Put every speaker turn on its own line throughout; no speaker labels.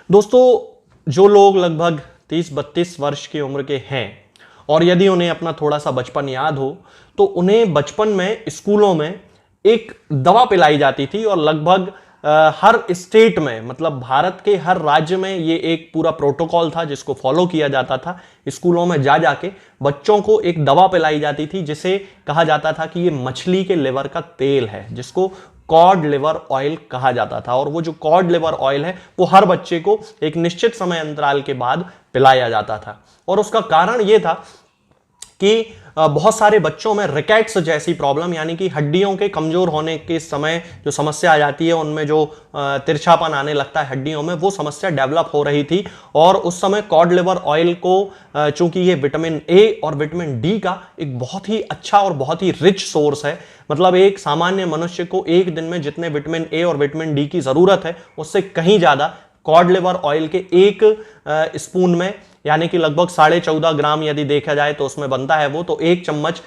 दोस्तों, जो लोग लगभग 30-32 वर्ष की उम्र के हैं और यदि उन्हें अपना थोड़ा सा बचपन याद हो तो उन्हें बचपन में स्कूलों में एक दवा पिलाई जाती थी और लगभग हर स्टेट में, मतलब भारत के हर राज्य में ये एक पूरा प्रोटोकॉल था जिसको फॉलो किया जाता था। स्कूलों में जा जाके बच्चों को एक दवा पिलाई जाती थी जिसे कहा जाता था कि ये मछली के लिवर का तेल है, जिसको कॉड लिवर ऑयल कहा जाता था। और वो जो कॉड लिवर ऑयल है वो हर बच्चे को एक निश्चित समय अंतराल के बाद पिलाया जाता था। और उसका कारण ये था कि बहुत सारे बच्चों में रिकेट्स जैसी प्रॉब्लम, यानी कि हड्डियों के कमजोर होने के समय जो समस्या आ जाती है, उनमें जो तिरछापन आने लगता है हड्डियों में, वो समस्या डेवलप हो रही थी। और उस समय कॉड लिवर ऑयल को चूंकि ये विटामिन ए और विटामिन डी का एक बहुत ही अच्छा और बहुत ही रिच सोर्स है, मतलब एक सामान्य मनुष्य को एक दिन में जितने विटामिन ए और विटामिन डी की जरूरत है उससे कहीं ज्यादा कॉड लिवर ऑयल के एक स्पून में, यानी कि लगभग 14.5 ग्राम यदि देखा जाए तो उसमें बनता है वो, तो एक चम्मच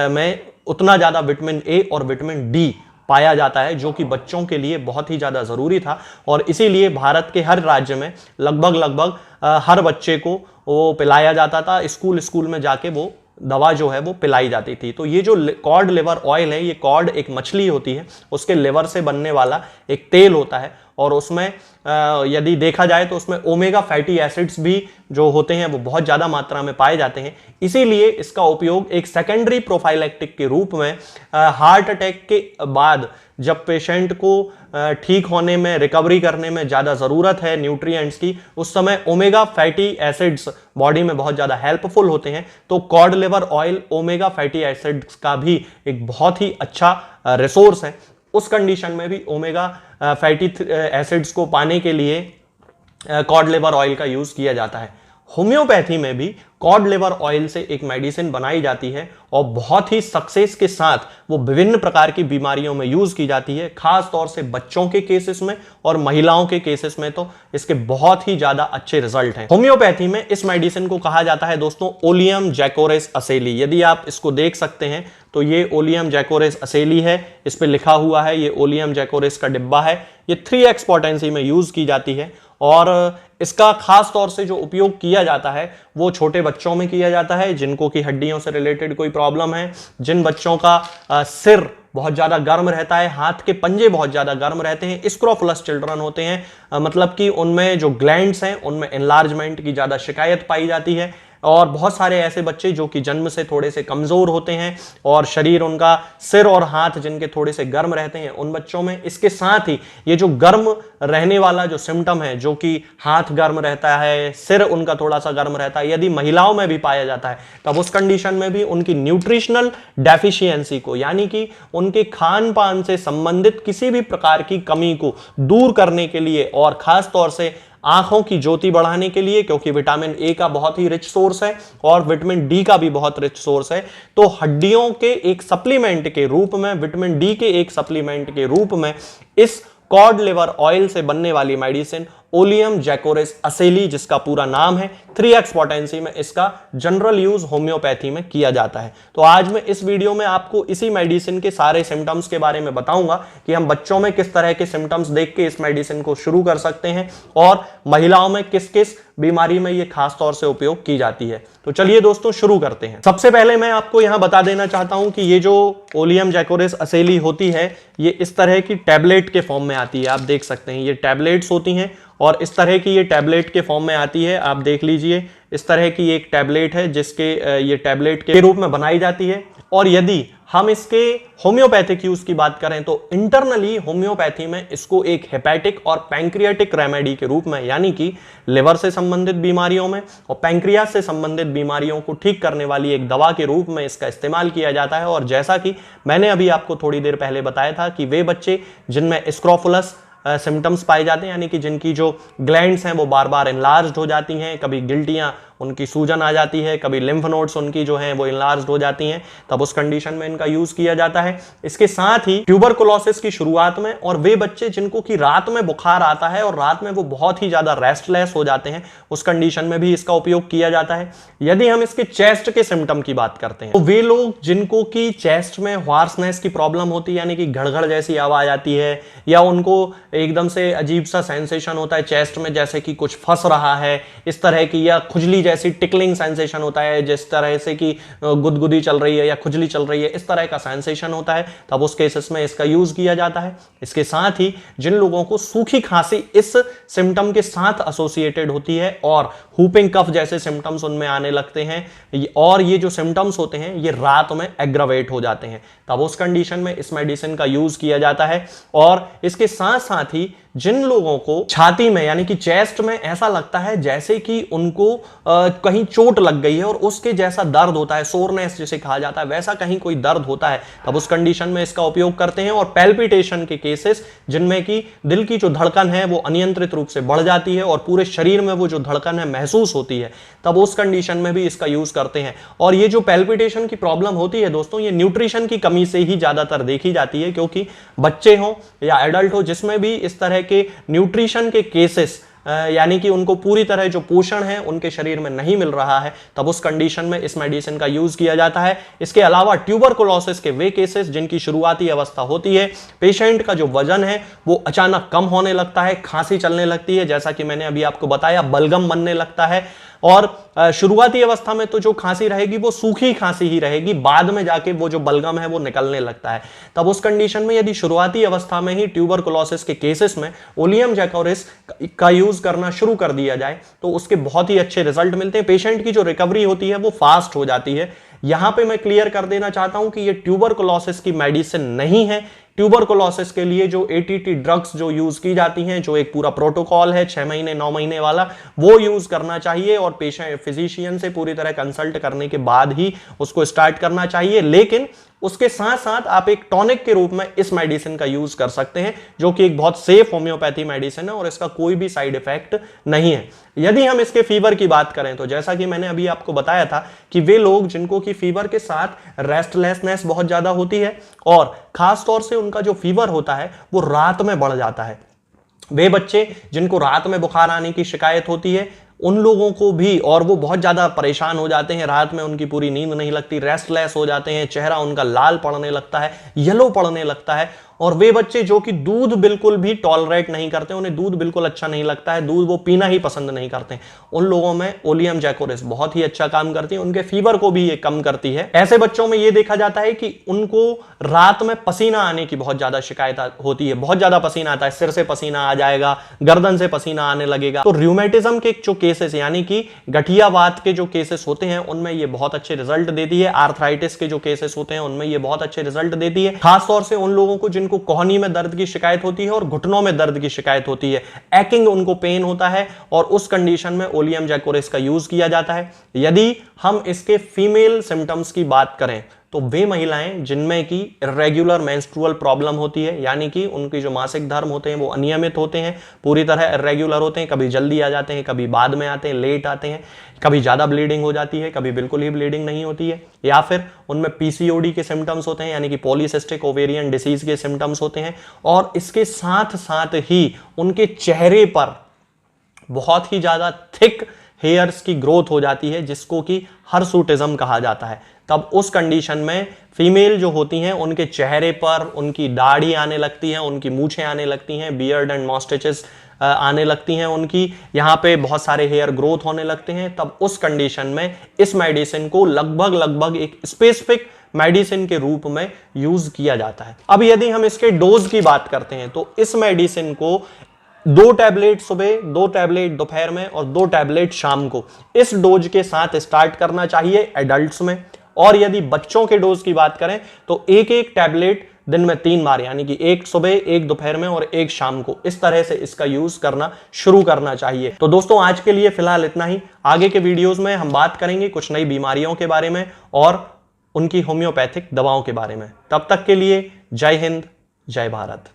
में उतना ज्यादा विटामिन ए और विटामिन डी पाया जाता है, जो कि बच्चों के लिए बहुत ही ज्यादा जरूरी था। और इसीलिए भारत के हर राज्य में लगभग हर बच्चे को वो पिलाया जाता था। स्कूल में जाके वो दवा जो है वो पिलाई जाती थी। तो ये जो कॉड लिवर ऑयल है, ये कॉड एक मछली होती है, उसके लिवर से बनने वाला एक तेल होता है। और उसमें यदि देखा जाए तो उसमें ओमेगा फैटी एसिड्स भी जो होते हैं वो बहुत ज़्यादा मात्रा में पाए जाते हैं। इसीलिए इसका उपयोग एक सेकेंडरी प्रोफाइलैक्टिक के रूप में हार्ट अटैक के बाद जब पेशेंट को ठीक होने में, रिकवरी करने में ज़्यादा ज़रूरत है न्यूट्रिएंट्स की, उस समय ओमेगा फैटी एसिड्स बॉडी में बहुत ज़्यादा हेल्पफुल होते हैं। तो cod liver oil omega fatty acids का भी एक बहुत ही अच्छा रिसोर्स है। उस कंडीशन में भी ओमेगा फैटी एसिड्स को पाने के लिए कॉड लिवर ऑयल का यूज किया जाता है। होम्योपैथी में भी कॉड लिवर ऑयल से एक मेडिसिन बनाई जाती है और बहुत ही सक्सेस के साथ वो विभिन्न प्रकार की बीमारियों में यूज की जाती है, खास तौर से बच्चों के केसेस में और महिलाओं के केसेस में तो इसके बहुत ही ज्यादा अच्छे रिजल्ट हैं। होम्योपैथी में इस मेडिसिन को कहा जाता है दोस्तों ओलियम जैकोरेस असेली। यदि आप इसको देख सकते हैं तो ये ओलियम जैकोरेस असेली है, इस पे लिखा हुआ है, ये ओलियम जैकोरेस का डिब्बा है। ये 3x पोटेंसी में यूज की जाती है और इसका खास तौर से जो उपयोग किया जाता है वो छोटे बच्चों में किया जाता है जिनको कि हड्डियों से रिलेटेड कोई प्रॉब्लम है, जिन बच्चों का सिर बहुत ज्यादा गर्म रहता है, हाथ के पंजे बहुत ज्यादा गर्म रहते हैं, स्क्रोफुलस चिल्ड्रन होते हैं, मतलब कि उनमें जो ग्लैंड्स हैं उनमें एनलार्जमेंट की ज्यादा शिकायत पाई जाती है। और बहुत सारे ऐसे बच्चे जो कि जन्म से थोड़े से कमजोर होते हैं और शरीर उनका, सिर और हाथ जिनके थोड़े से गर्म रहते हैं, उन बच्चों में इसके साथ ही ये जो गर्म रहने वाला जो सिम्टम है, जो कि हाथ गर्म रहता है, सिर उनका थोड़ा सा गर्म रहता है, यदि महिलाओं में भी पाया जाता है तब उस कंडीशन में भी उनकी न्यूट्रिशनल डेफिशिएंसी को, यानी कि उनके खान पान से संबंधित किसी भी प्रकार की कमी को दूर करने के लिए और खास तौर से आंखों की ज्योति बढ़ाने के लिए, क्योंकि विटामिन ए का बहुत ही रिच सोर्स है और विटामिन डी का भी बहुत रिच सोर्स है, तो हड्डियों के एक सप्लीमेंट के रूप में, विटामिन डी के एक सप्लीमेंट के रूप में इस कॉड लिवर ऑयल से बनने वाली मेडिसिन ओलियम जैकोरेस असेली, जिसका पूरा नाम है, 3x पोटेंसी में इसका जनरल यूज होम्योपैथी में किया जाता है। तो आज मैं इस वीडियो में आपको इसी मेडिसिन के सारे सिम्टम्स के बारे में बताऊंगा कि हम बच्चों में किस तरह के सिम्टम्स देख के इस मेडिसिन को शुरू कर सकते हैं और महिलाओं में किस किस बीमारी में ये खास तौर से उपयोग की जाती है। तो चलिए दोस्तों शुरू करते हैं। सबसे पहले मैं आपको यहां बता देना चाहता हूं कि ये जो ओलियम जैकोरेस असेली होती है ये इस तरह की टैबलेट के फॉर्म में आती है। आप देख सकते हैं ये टैबलेट्स होती हैं और इस तरह की ये टैबलेट के फॉर्म में आती है। आप देख लीजिए, इस तरह की एक टैबलेट है जिसके ये टैबलेट के रूप में बनाई जाती है। और यदि हम इसके होम्योपैथिक यूज की बात करें तो इंटरनली होम्योपैथी में इसको एक हेपेटिक और पैंक्रियाटिक रेमेडी के रूप में, यानी कि लिवर से संबंधित बीमारियों में और पैंक्रियास से संबंधित बीमारियों को ठीक करने वाली एक दवा के रूप में इसका इस्तेमाल किया जाता है। और जैसा कि मैंने अभी आपको थोड़ी देर पहले बताया था कि वे बच्चे जिनमें स्क्रोफुलस सिम्टम्स पाए जाते हैं, यानी कि जिनकी जो ग्लैंड्स हैं वो बार बार एनलार्ज्ड हो जाती हैं, कभी गिल्टियां उनकी सूजन आ जाती है, कभी लिम्फ नोड्स उनकी जो है वो इनलार्ज्ड हो जाती हैं, तब उस कंडीशन में इनका यूज किया जाता है। इसके साथ ही ट्यूबरकुलोसिस की शुरुआत में और वे बच्चे जिनको कि रात में बुखार आता है और रात में वो बहुत ही ज्यादा रेस्टलेस हो जाते हैं, उस कंडीशन में भी इसका उपयोग किया जाता है। यदि हम इसके चेस्ट के सिम्टम की बात करते हैं तो वे लोग जिनको कि चेस्ट में हॉर्सनेस की प्रॉब्लम होती है, यानी कि घड़घड़ जैसी आवाज आती है या उनको एकदम से अजीब सा सेंसेशन होता है चेस्ट में जैसे कि कुछ फंस रहा है इस तरह की, या खुजली जैसी टिकलिंग सेंसेशन होता है जिस तरह से कि गुदगुदी चल रही है या खुजली चल रही है, इस तरह का सेंसेशन होता है, तब उस केसेस में इसका यूज किया जाता है। इसके साथ ही जिन लोगों को सूखी खांसी इस सिम्टम के साथ एसोसिएटेड होती है और हुपिंग कफ जैसे सिम्टम्स उनमें आने लगते हैं और ये जो सिम्टम्स होते हैं ये रात में एग्रावेट हो जाते हैं, तब उस कंडीशन में इस मेडिसिन का यूज किया जाता है। और इसके साथ साथ ही जिन लोगों को छाती में यानी कि चेस्ट में ऐसा लगता है जैसे कि उनको कहीं चोट लग गई है और उसके जैसा दर्द होता है, सोरनेस जिसे कहा जाता है, वैसा कहीं कोई दर्द होता है, तब उस कंडीशन में इसका उपयोग करते हैं। और पैल्पिटेशन के केसेस जिनमें कि दिल की जो धड़कन है वो अनियंत्रित रूप से बढ़ जाती है और पूरे शरीर में वो जो धड़कन है महसूस होती है, तब उस कंडीशन में भी इसका यूज करते हैं। और ये जो पैल्पिटेशन की प्रॉब्लम होती है दोस्तों, ये न्यूट्रिशन की कमी से ही ज्यादातर देखी जाती है, क्योंकि बच्चे हो या एडल्ट हो जिसमें भी इस तरह के न्यूट्रिशन के केसेस यानी कि उनको पूरी तरह जो पोषण है उनके शरीर में नहीं मिल रहा है, तब उस कंडीशन में इस मेडिसिन का यूज किया जाता है। इसके अलावा ट्यूबरकुलोसिस के वे केसेस जिनकी शुरुआती अवस्था होती है, पेशेंट का जो वजन है वो अचानक कम होने लगता है, खांसी चलने लगती है, जैसा कि मैंने अभी आपको बताया, बलगम बनने लगता है, और शुरुआती अवस्था में तो जो खांसी रहेगी वो सूखी खांसी ही रहेगी, बाद में जाके वो जो बलगम है वो निकलने लगता है। तब उस कंडीशन में यदि शुरुआती अवस्था में ही ट्यूबरकुलोसिस के केसेस में ओलियम जैकोरिस का यूज करना शुरू कर दिया जाए तो उसके बहुत ही अच्छे रिजल्ट मिलते हैं, पेशेंट की जो रिकवरी होती है वो फास्ट हो जाती है। यहां पे मैं क्लियर कर देना चाहता हूं कि ये ट्यूबरकुलोसिस की मेडिसिन नहीं है। ट्यूबरकुलोसिस के लिए जो एटीटी ड्रग्स जो यूज की जाती हैं, जो एक पूरा प्रोटोकॉल है 6 महीने 9 महीने वाला, वो यूज करना चाहिए और पेशेंट फिजिशियन से पूरी तरह कंसल्ट करने के बाद ही उसको स्टार्ट करना चाहिए। लेकिन उसके साथ साथ आप एक टॉनिक के रूप में इस मेडिसिन का यूज कर सकते हैं, जो कि एक बहुत सेफ होम्योपैथी मेडिसिन है और इसका कोई भी साइड इफेक्ट नहीं है। यदि हम इसके फीवर की बात करें तो जैसा कि मैंने अभी आपको बताया था कि वे लोग जिनको कि फीवर के साथ रेस्टलेसनेस बहुत ज्यादा होती है और खास तौर से उनका जो फीवर होता है वो रात में बढ़ जाता है, वे बच्चे जिनको रात में बुखार आने की शिकायत होती है उन लोगों को भी, और वो बहुत ज्यादा परेशान हो जाते हैं, रात में उनकी पूरी नींद नहीं लगती, रेस्टलेस हो जाते हैं, चेहरा उनका लाल पड़ने लगता है, येलो पड़ने लगता है। और वे बच्चे जो कि दूध बिल्कुल भी टॉलरेट नहीं करते, उन्हें दूध बिल्कुल अच्छा नहीं लगता है, दूध वो पीना ही पसंद नहीं करते, उन लोगों में ओलियम जैकोरिस बहुत ही अच्छा काम करती है, उनके फीवर को भी ये कम करती है। ऐसे बच्चों में ये देखा जाता है कि उनको रात में पसीना आने की बहुत ज्यादा शिकायत होती है, बहुत ज्यादा पसीना आता है, सिर से पसीना आ जाएगा, गर्दन से पसीना आने लगेगा। तो रूमेटिज्म के जो केसेस यानी कि गठियावात के जो केसेस होते हैं उनमें ये बहुत अच्छे रिजल्ट देती है, आर्थराइटिस के जो केसेस होते हैं उनमें ये बहुत अच्छे रिजल्ट देती है, खासतौर से उन लोगों को जिनको कोहनी में दर्द की शिकायत होती है और घुटनों में दर्द की शिकायत होती है, एक्किंग उनको पेन होता है, और उस कंडीशन में ओलियम जैकोरिस का यूज किया जाता है। यदि हम इसके फीमेल सिम्टम्स की बात करें तो वे महिलाएं जिनमें की इर्रेगुलर मेंस्ट्रुअल प्रॉब्लम होती है, यानी कि उनकी जो मासिक धर्म होते हैं वो अनियमित होते हैं, पूरी तरह इर्रेगुलर होते हैं, कभी जल्दी आ जाते हैं, कभी बाद में आते हैं, लेट आते हैं, कभी ज्यादा ब्लीडिंग हो जाती है, कभी बिल्कुल ही ब्लीडिंग नहीं होती है, या फिर उनमें पीसीओडी के सिम्टम्स होते हैं यानी कि पॉलीसिस्टिक ओवेरियन डिसीज के सिम्टम्स होते हैं, और इसके साथ साथ ही उनके चेहरे पर बहुत ही ज्यादा थिक हेयर्स की ग्रोथ हो जाती है जिसको कि हर्सुटिज्म कहा जाता है। तब उस कंडीशन में फीमेल जो होती हैं उनके चेहरे पर उनकी दाढ़ी आने लगती है, उनकी मूछें आने लगती हैं, बियर्ड एंड मॉस्टेचेस आने लगती हैं, उनकी यहाँ पे बहुत सारे हेयर ग्रोथ होने लगते हैं। तब उस कंडीशन में इस मेडिसिन को लगभग एक स्पेसिफिक मेडिसिन के रूप में यूज किया जाता है। अब यदि हम इसके डोज की बात करते हैं तो इस मेडिसिन को 2 टैबलेट सुबह, 2 टैबलेट दोपहर में और 2 टैबलेट शाम को इस डोज के साथ स्टार्ट करना चाहिए एडल्ट्स में। और यदि बच्चों के डोज की बात करें तो एक टैबलेट दिन में 3 बार यानी कि 1 सुबह, 1 दोपहर में और 1 शाम को, इस तरह से इसका यूज करना शुरू करना चाहिए। तो दोस्तों आज के लिए फिलहाल इतना ही। आगे के वीडियोस में हम बात करेंगे कुछ नई बीमारियों के बारे में और उनकी होम्योपैथिक दवाओं के बारे में। तब तक के लिए जय हिंद, जय भारत।